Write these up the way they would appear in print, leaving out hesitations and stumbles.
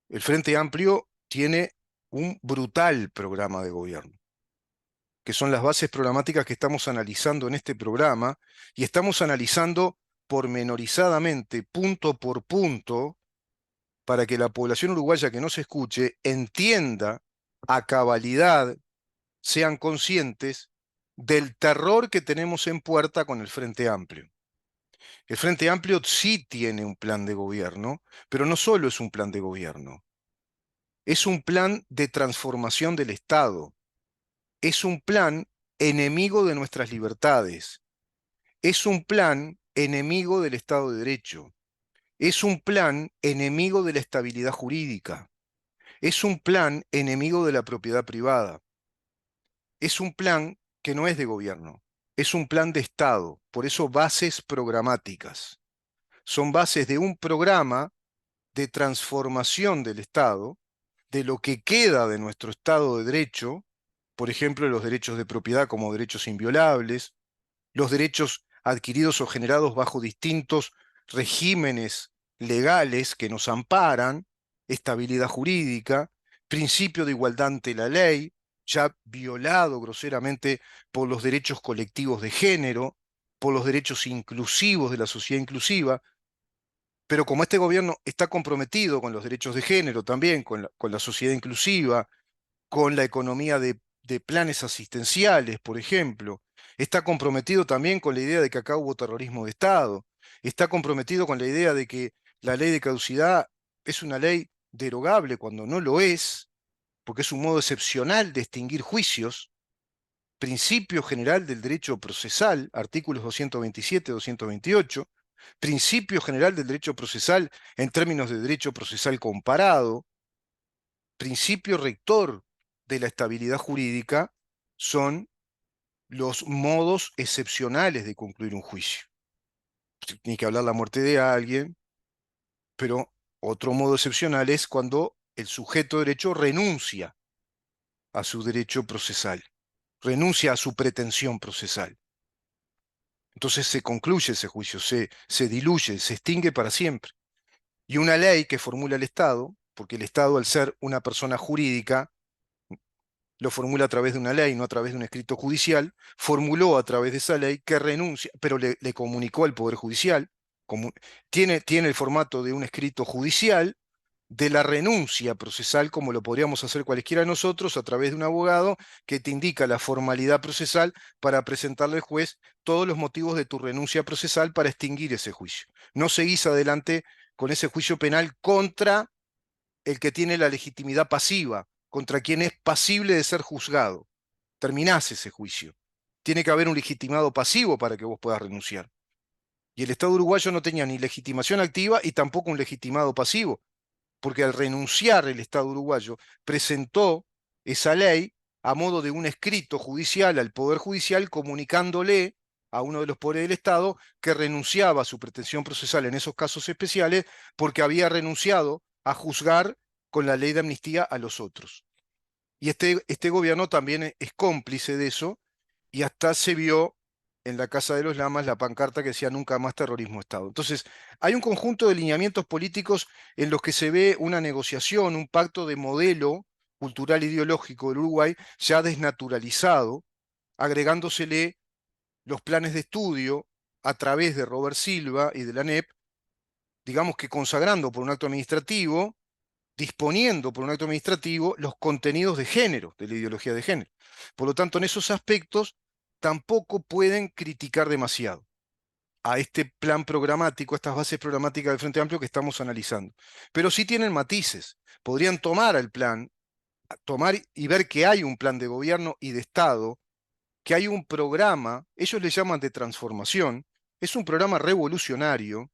El Frente Amplio tiene un brutal programa de gobierno, que son las bases programáticas que estamos analizando en este programa, y estamos analizando pormenorizadamente, punto por punto, para que la población uruguaya que nos escuche entienda a cabalidad, sean conscientes del terror que tenemos en puerta con el Frente Amplio. El Frente Amplio sí tiene un plan de gobierno, pero no solo es un plan de gobierno, es un plan de transformación del Estado, es un plan enemigo de nuestras libertades, es un plan enemigo del Estado de Derecho, es un plan enemigo de la estabilidad jurídica, es un plan enemigo de la propiedad privada, es un plan que no es de gobierno, es un plan de Estado, por eso bases programáticas. Son bases de un programa de transformación del Estado, de lo que queda de nuestro Estado de Derecho, por ejemplo, los derechos de propiedad como derechos inviolables, los derechos adquiridos o generados bajo distintos regímenes legales que nos amparan, estabilidad jurídica, principio de igualdad ante la ley, ya violado groseramente por los derechos colectivos de género, por los derechos inclusivos de la sociedad inclusiva, pero como este gobierno está comprometido con los derechos de género también, con la sociedad inclusiva, con la economía de planes asistenciales, por ejemplo, está comprometido también con la idea de que acá hubo terrorismo de Estado, está comprometido con la idea de que la ley de caducidad es una ley derogable cuando no lo es, porque es un modo excepcional de extinguir juicios, principio general del derecho procesal, artículos 227, 228, principio general del derecho procesal en términos de derecho procesal comparado, principio rector de la estabilidad jurídica, son los modos excepcionales de concluir un juicio. Ni que hablar la muerte de alguien, pero otro modo excepcional es cuando el sujeto de derecho renuncia a su derecho procesal, renuncia a su pretensión procesal. Entonces se concluye ese juicio, se diluye, se extingue para siempre. Y una ley que formula el Estado, porque el Estado, al ser una persona jurídica, lo formula a través de una ley, no a través de un escrito judicial, formuló a través de esa ley que renuncia, pero le comunicó al Poder Judicial, tiene el formato de un escrito judicial, de la renuncia procesal, como lo podríamos hacer cualquiera de nosotros, a través de un abogado que te indica la formalidad procesal para presentarle al juez todos los motivos de tu renuncia procesal para extinguir ese juicio. No seguís adelante con ese juicio penal contra el que tiene la legitimidad pasiva, contra quien es pasible de ser juzgado. Terminás ese juicio. Tiene que haber un legitimado pasivo para que vos puedas renunciar. Y el Estado uruguayo no tenía ni legitimación activa y tampoco un legitimado pasivo, porque al renunciar el Estado uruguayo presentó esa ley a modo de un escrito judicial al Poder Judicial comunicándole a uno de los poderes del Estado que renunciaba a su pretensión procesal en esos casos especiales porque había renunciado a juzgar con la ley de amnistía a los otros. Y este gobierno también es cómplice de eso, y hasta se vio en la Casa de los Lamas la pancarta que decía nunca más terrorismo de Estado. Entonces, hay un conjunto de lineamientos políticos en los que se ve una negociación, un pacto de modelo cultural ideológico del Uruguay ya desnaturalizado, agregándosele los planes de estudio a través de Robert Silva y de la ANEP, digamos que consagrando por un acto administrativo, disponiendo por un acto administrativo los contenidos de género, de la ideología de género. Por lo tanto, en esos aspectos tampoco pueden criticar demasiado a este plan programático, a estas bases programáticas del Frente Amplio que estamos analizando. Pero sí tienen matices. Podrían tomar el plan, tomar y ver que hay un plan de gobierno y de Estado, que hay un programa, ellos le llaman de transformación, es un programa revolucionario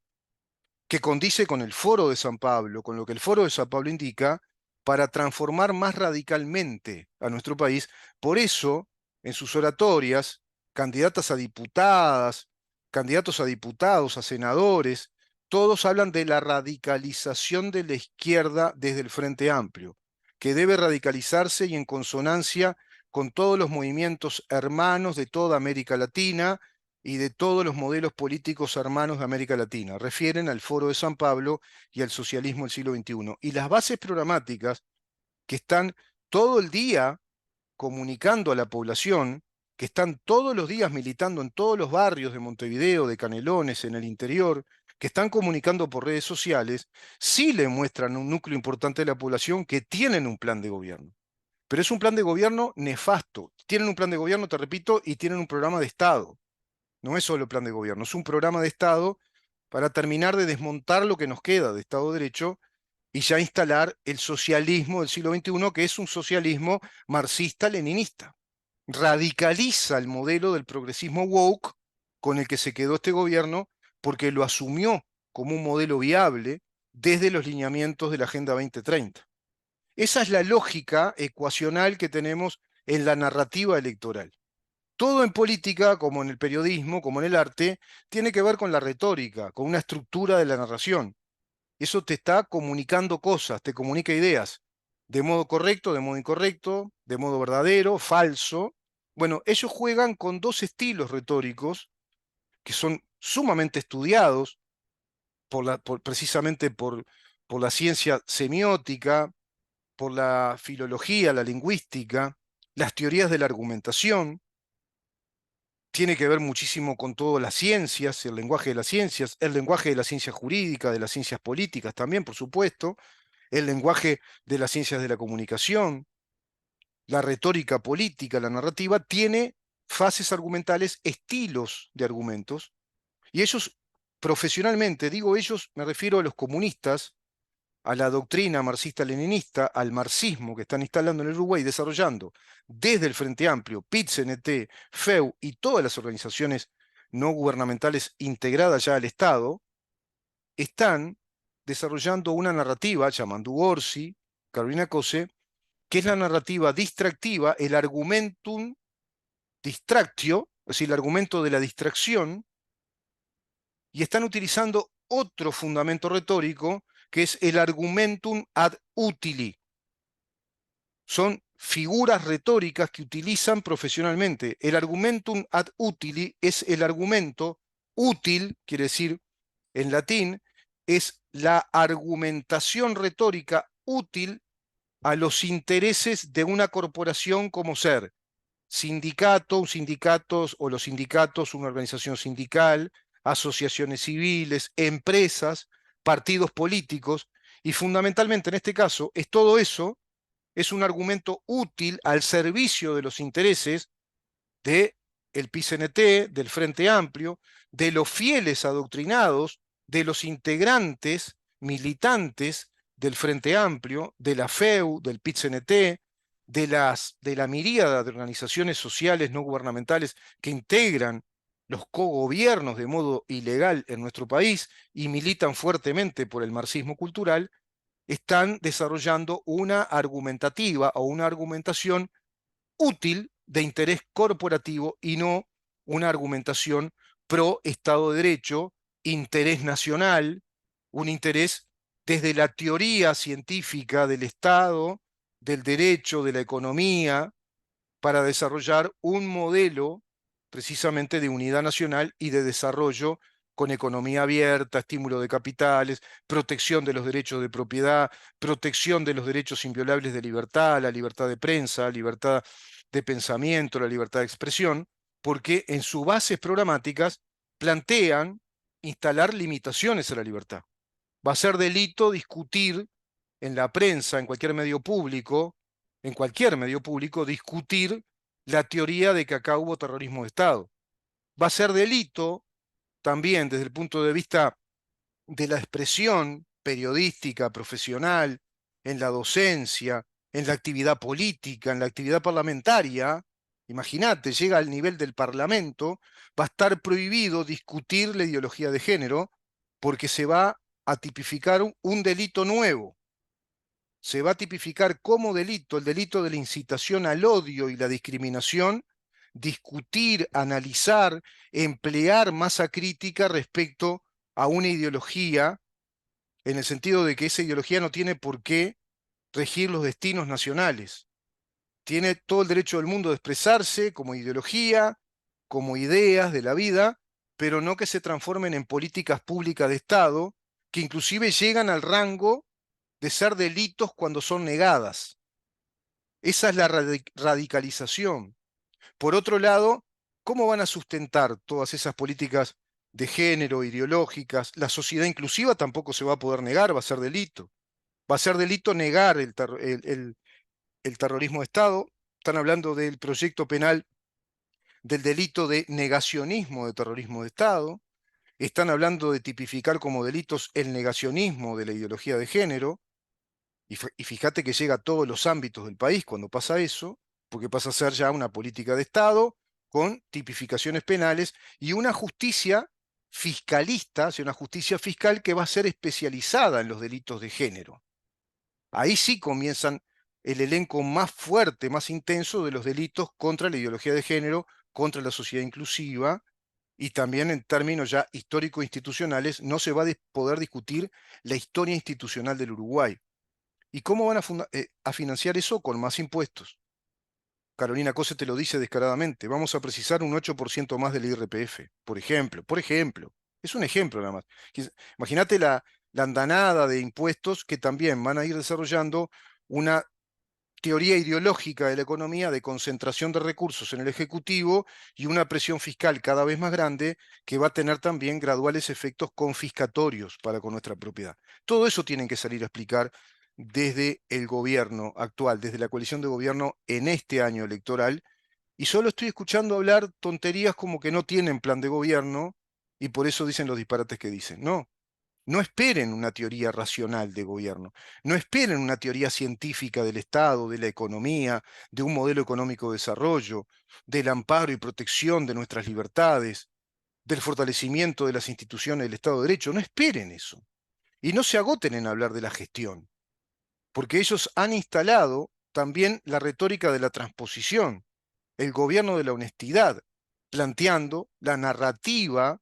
que condice con el Foro de San Pablo, con lo que el Foro de San Pablo indica, para transformar más radicalmente a nuestro país. Por eso, en sus oratorias, candidatas a diputadas, candidatos a diputados, a senadores, todos hablan de la radicalización de la izquierda desde el Frente Amplio, que debe radicalizarse y en consonancia con todos los movimientos hermanos de toda América Latina, y de todos los modelos políticos hermanos de América Latina. Refieren al Foro de San Pablo y al socialismo del siglo XXI. Y las bases programáticas que están todo el día comunicando a la población, que están todos los días militando en todos los barrios de Montevideo, de Canelones, en el interior, que están comunicando por redes sociales, sí le muestran a un núcleo importante de la población que tienen un plan de gobierno. Pero es un plan de gobierno nefasto. Tienen un plan de gobierno, te repito, y tienen un programa de Estado. No es solo plan de gobierno, es un programa de Estado para terminar de desmontar lo que nos queda de Estado de Derecho y ya instalar el socialismo del siglo XXI, que es un socialismo marxista-leninista. Radicaliza el modelo del progresismo woke con el que se quedó este gobierno porque lo asumió como un modelo viable desde los lineamientos de la Agenda 2030. Esa es la lógica ecuacional que tenemos en la narrativa electoral. Todo en política, como en el periodismo, como en el arte, tiene que ver con la retórica, con una estructura de la narración. Eso te está comunicando cosas, te comunica ideas, de modo correcto, de modo incorrecto, de modo verdadero, falso. Bueno, ellos juegan con dos estilos retóricos que son sumamente estudiados precisamente por la ciencia semiótica, por la filología, la lingüística, las teorías de la argumentación. Tiene que ver muchísimo con todas las ciencias, el lenguaje de las ciencias, el lenguaje de la ciencia jurídica, de las ciencias políticas también, por supuesto, el lenguaje de las ciencias de la comunicación, la retórica política, la narrativa, tiene fases argumentales, estilos de argumentos, y ellos profesionalmente, digo ellos, me refiero a los comunistas, a la doctrina marxista-leninista, al marxismo que están instalando en el Uruguay, desarrollando desde el Frente Amplio, PIT-CNT, FEU y todas las organizaciones no gubernamentales integradas ya al Estado, están desarrollando una narrativa, Yamandu Orsi, Carolina Cose, que es la narrativa distractiva, el argumentum distractio, es decir, el argumento de la distracción, y están utilizando otro fundamento retórico, que es el argumentum ad utili. Son figuras retóricas que utilizan profesionalmente. El argumentum ad utili es el argumento útil, quiere decir en latín, es la argumentación retórica útil a los intereses de una corporación como ser sindicato, sindicatos o los sindicatos, una organización sindical, asociaciones civiles, empresas, partidos políticos, y fundamentalmente en este caso es todo eso, es un argumento útil al servicio de los intereses de el PCNT, del Frente Amplio, de los fieles adoctrinados, de los integrantes militantes del Frente Amplio, de la FEU, del PCNT, de la miríada de organizaciones sociales no gubernamentales que integran los cogobiernos de modo ilegal en nuestro país y militan fuertemente por el marxismo cultural, están desarrollando una argumentativa o una argumentación útil de interés corporativo y no una argumentación pro Estado de Derecho, interés nacional, un interés desde la teoría científica del Estado, del derecho, de la economía, para desarrollar un modelo precisamente de unidad nacional y de desarrollo con economía abierta, estímulo de capitales, protección de los derechos de propiedad, protección de los derechos inviolables de libertad, la libertad de prensa, libertad de pensamiento, la libertad de expresión, porque en sus bases programáticas plantean instalar limitaciones a la libertad. Va a ser delito discutir en la prensa, en cualquier medio público, discutir la teoría de que acá hubo terrorismo de Estado. Va a ser delito también desde el punto de vista de la expresión periodística, profesional, en la docencia, en la actividad política, en la actividad parlamentaria. Imagínate, llega al nivel del Parlamento, va a estar prohibido discutir la ideología de género porque se va a tipificar un delito nuevo. Se va a tipificar como delito el delito de la incitación al odio y la discriminación, discutir, analizar, emplear masa crítica respecto a una ideología, en el sentido de que esa ideología no tiene por qué regir los destinos nacionales. Tiene todo el derecho del mundo de expresarse como ideología, como ideas de la vida, pero no que se transformen en políticas públicas de Estado, que inclusive llegan al rango de ser delitos cuando son negadas. Esa es la radicalización. Por otro lado, ¿cómo van a sustentar todas esas políticas de género, ideológicas? La sociedad inclusiva tampoco se va a poder negar, va a ser delito. Va a ser delito negar el terrorismo de Estado. Están hablando del proyecto penal del delito de negacionismo de terrorismo de Estado. Están hablando de tipificar como delitos el negacionismo de la ideología de género. Y fíjate que llega a todos los ámbitos del país cuando pasa eso, porque pasa a ser ya una política de Estado con tipificaciones penales y una justicia fiscalista, o sea, una justicia fiscal que va a ser especializada en los delitos de género. Ahí sí comienzan el elenco más fuerte, más intenso de los delitos contra la ideología de género, contra la sociedad inclusiva, y también en términos ya histórico-institucionales, no se va a poder discutir la historia institucional del Uruguay. ¿Y cómo van a financiar eso? Con más impuestos. Carolina Cose te lo dice descaradamente. Vamos a precisar un 8% más del IRPF, por ejemplo. Por ejemplo. Es un ejemplo nada más. Imagínate la andanada de impuestos que también van a ir desarrollando una teoría ideológica de la economía de concentración de recursos en el Ejecutivo y una presión fiscal cada vez más grande que va a tener también graduales efectos confiscatorios para con nuestra propiedad. Todo eso tienen que salir a explicar desde el gobierno actual, desde la coalición de gobierno en este año electoral, y solo estoy escuchando hablar tonterías como que no tienen plan de gobierno y por eso dicen los disparates que dicen. No, no esperen una teoría racional de gobierno, no esperen una teoría científica del Estado, de la economía, de un modelo económico de desarrollo, del amparo y protección de nuestras libertades, del fortalecimiento de las instituciones del Estado de Derecho. No esperen eso. Y no se agoten en hablar de la gestión, porque ellos han instalado también la retórica de la transposición, el gobierno de la honestidad, planteando la narrativa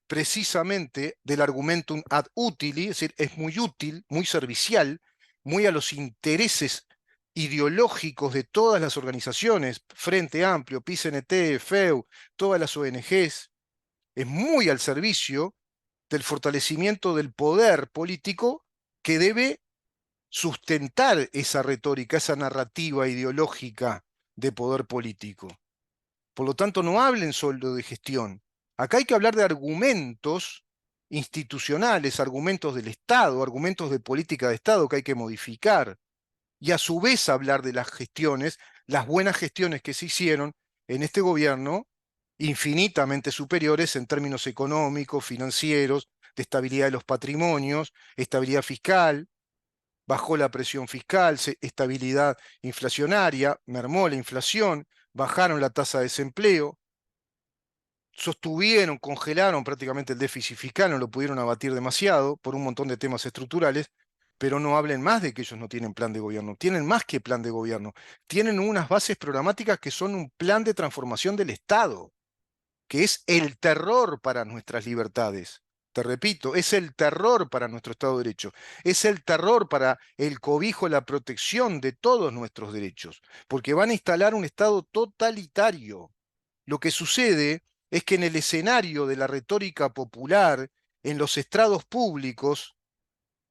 precisamente del argumentum ad utili, es decir, es muy útil, muy servicial, muy a los intereses ideológicos de todas las organizaciones, Frente Amplio, PICNT, FEU, todas las ONGs, es muy al servicio del fortalecimiento del poder político que debe sustentar esa retórica, esa narrativa ideológica de poder político. Por lo tanto, no hablen solo de gestión. Acá hay que hablar de argumentos institucionales, argumentos del Estado, argumentos de política de Estado que hay que modificar. Y a su vez hablar de las gestiones, las buenas gestiones que se hicieron en este gobierno, infinitamente superiores en términos económicos, financieros, de estabilidad de los patrimonios, estabilidad fiscal, bajó la presión fiscal, estabilidad inflacionaria, mermó la inflación, bajaron la tasa de desempleo, sostuvieron, congelaron prácticamente el déficit fiscal, no lo pudieron abatir demasiado por un montón de temas estructurales, pero no hablen más de que ellos no tienen plan de gobierno, tienen más que plan de gobierno, tienen unas bases programáticas que son un plan de transformación del Estado, que es el terror para nuestras libertades. Te repito, es el terror para nuestro Estado de Derecho, es el terror para el cobijo, la protección de todos nuestros derechos, porque van a instalar un Estado totalitario. Lo que sucede es que en el escenario de la retórica popular, en los estrados públicos,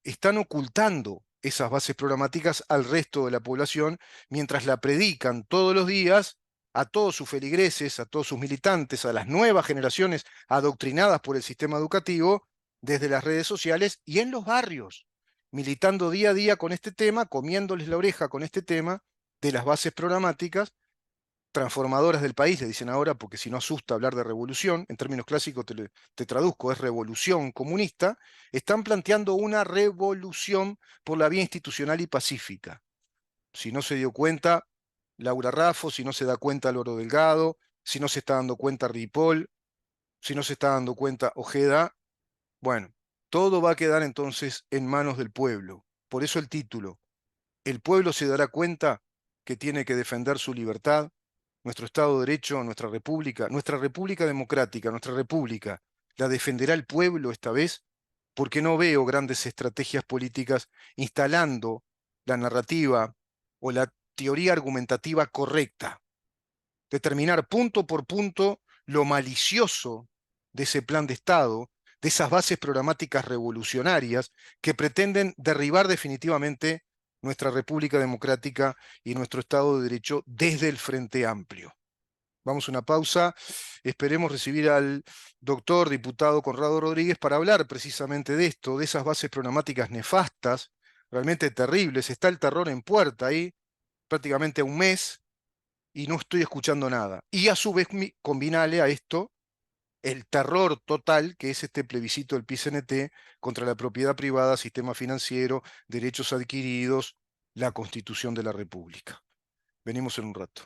están ocultando esas bases programáticas al resto de la población mientras la predican todos los días a todos sus feligreses, a todos sus militantes, a las nuevas generaciones adoctrinadas por el sistema educativo desde las redes sociales y en los barrios, militando día a día con este tema, comiéndoles la oreja con este tema de las bases programáticas transformadoras del país, le dicen ahora, porque si no asusta hablar de revolución, en términos clásicos te traduzco, es revolución comunista, están planteando una revolución por la vía institucional y pacífica. Si no se dio cuenta Laura Raffo, si no se da cuenta Loro Delgado, si no se está dando cuenta Ripoll, si no se está dando cuenta Ojeda, bueno, todo va a quedar entonces en manos del pueblo. Por eso el título, el pueblo se dará cuenta que tiene que defender su libertad, nuestro Estado de Derecho, nuestra república democrática, nuestra república, ¿la defenderá el pueblo esta vez? Porque no veo grandes estrategias políticas instalando la narrativa o la teoría argumentativa correcta, determinar punto por punto lo malicioso de ese plan de Estado, de esas bases programáticas revolucionarias que pretenden derribar definitivamente nuestra República Democrática y nuestro Estado de Derecho desde el Frente Amplio. Vamos a una pausa. Esperemos recibir al doctor diputado Conrado Rodríguez para hablar precisamente de esto, de esas bases programáticas nefastas, realmente terribles. Está el terror en puerta ahí, prácticamente a un mes, y no estoy escuchando nada. Y a su vez combinale a esto el terror total que es este plebiscito del PCNT contra la propiedad privada, sistema financiero, derechos adquiridos, la Constitución de la República. Venimos en un rato.